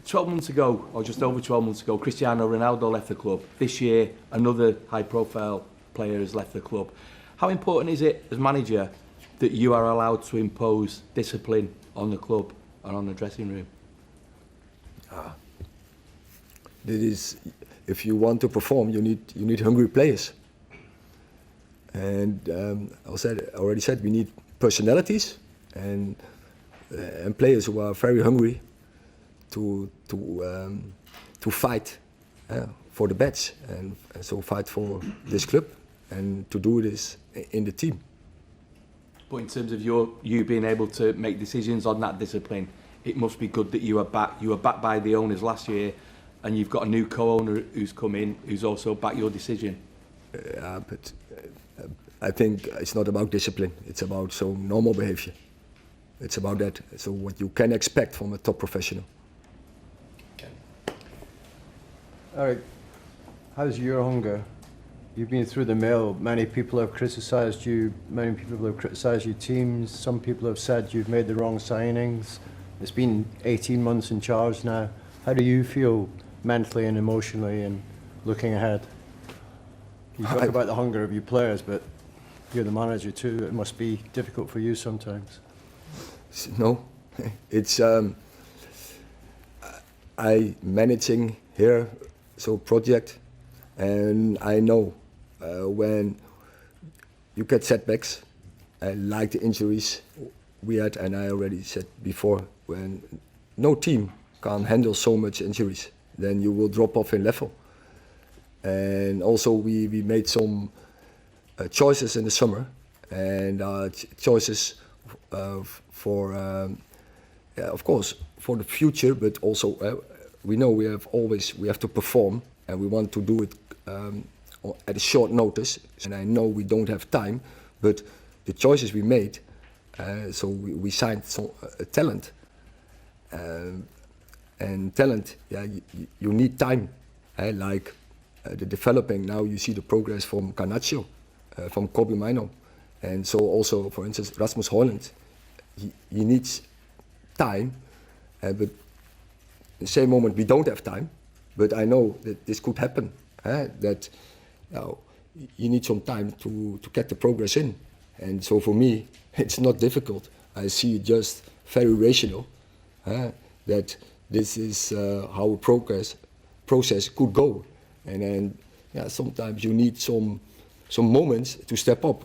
12 months ago, or just over 12 months ago, Cristiano Ronaldo left the club. This year, another high-profile player has left the club. How important is it, as manager, that you are allowed to impose discipline on the club and on the dressing room? That is, if you want to perform, you need hungry players. And I already said we need personalities and players who are very hungry to fight for the badge and so fight for this club and to do this in the team. But in terms of you being able to make decisions on that discipline, it must be good that you are back. You were backed by the owners last year, and you've got a new co-owner who's come in, who's also backed your decision. But I think it's not about discipline. It's about some normal behavior. It's about that. So what you can expect from a top professional. Okay. Erik, how's your hunger? You've been through the mill. Many people have criticised you. Many people have criticised your teams. Some people have said you've made the wrong signings. It's been 18 months in charge now. How do you feel mentally and emotionally and looking ahead? You talk about the hunger of your players, but you're the manager too. It must be difficult for you sometimes. No, it's I managing here so project, and I know when you get setbacks, like the injuries we had, and I already said before, when no team can handle so much injuries, then you will drop off in level. And also we made some choices in the summer, and choices for, of course, for the future, but also we know we have to perform, and we want to do it at a short notice. And I know we don't have time, but the choices we made, so we signed some talent, and talent, you need time, like the developing. Now you see the progress from Garnacho, from Kobe Mino, and so also, for instance, Rasmus Højlund. He needs time, but in the same moment we don't have time. But I know that this could happen. That you need some time to get the progress in, and so for me it's not difficult. I see it just very rational, that this is how a process could go, and then sometimes you need some moments to step up,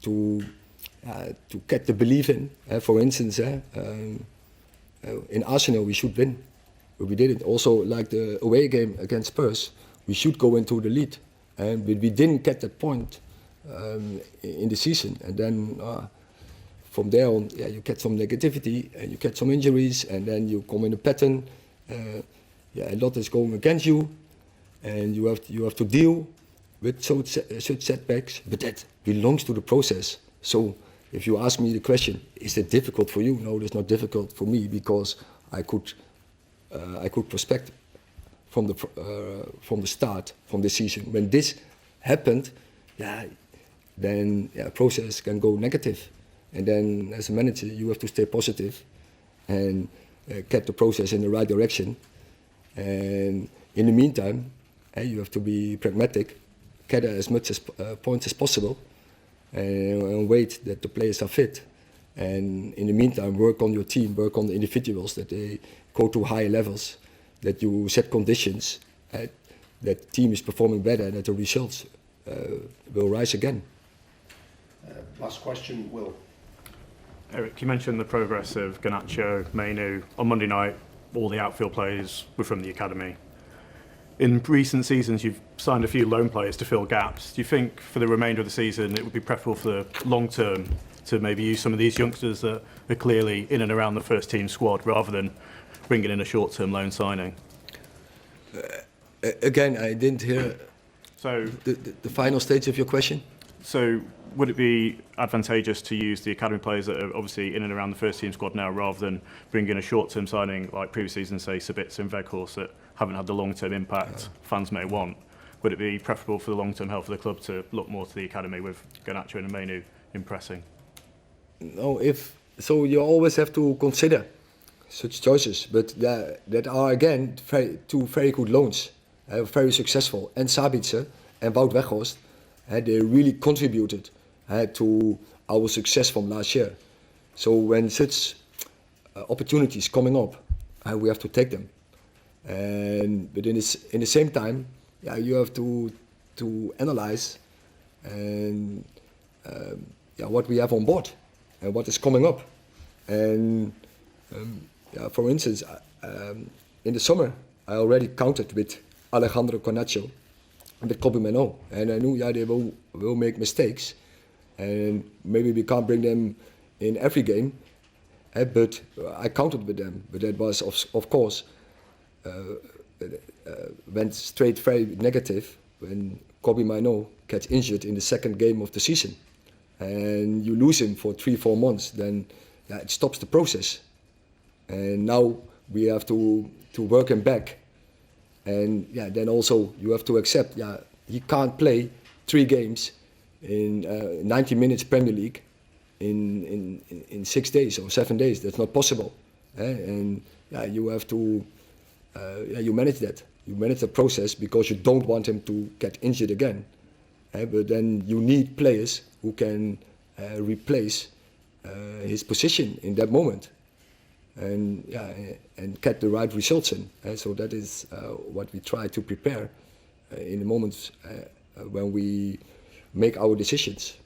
to get the belief in. For instance, in Arsenal we should win, but we didn't. Also, like the away game against Spurs, we should go into the lead, but we didn't get that point in the season. And then from there on, you get some negativity and you get some injuries, and then you come in a pattern. A lot is going against you, and you have to deal with such setbacks. But that belongs to the process. So if you ask me the question, is it difficult for you? No, it's not difficult for me, because I could prospect from the start, from the season. When this happened, then process can go negative, and then as a manager you have to stay positive and get the process in the right direction. And in the meantime, you have to be pragmatic, gather as much points as possible, and wait that the players are fit. And in the meantime, work on your team, work on the individuals, that they go to higher levels, that you set conditions, that the team is performing better, and that the results will rise again. Last question, Will. Erik, you mentioned the progress of Garnacho, Mainu. On Monday night, all the outfield players were from the academy. In recent seasons, you've signed a few loan players to fill gaps. Do you think for the remainder of the season it would be preferable for the long term to maybe use some of these youngsters that are clearly in and around the first team squad, rather than bringing in a short-term loan signing? Again, I didn't hear so the final stage of your question. So would it be advantageous to use the academy players that are obviously in and around the first team squad now, rather than bring in a short-term signing like previous seasons, say Sabitzer and Weghorst, that haven't had the long-term impact fans may want? Would it be preferable for the long-term health of the club to look more to the academy with Garnacho and Mainu impressing? No, so you always have to consider. such choices, but that are again two very good loans, very successful. And Sabitzer and Wout Weghorst, they really contributed to our success from last year. So when such opportunities coming up, we have to take them. But in the same time, you have to analyze and what we have on board and what is coming up. And for instance, in the summer, I already counted with Alejandro Garnacho and with Kobe Mano, and I knew they will make mistakes, and maybe we can't bring them in every game, but I counted with them. But that was of course went straight very negative when Kobe Mano gets injured in the second game of the season, and you lose him for 3-4 months. Then it stops the process, and now we have to work him back. And then also you have to accept he can't play 3 games in 90 minutes Premier League in 6 days or 7 days. That's not possible. And you have to you manage that. You manage the process because you don't want him to get injured again. But then you need players who can replace his position in that moment, and get the right results in. So that is what we try to prepare in the moments when we make our decisions.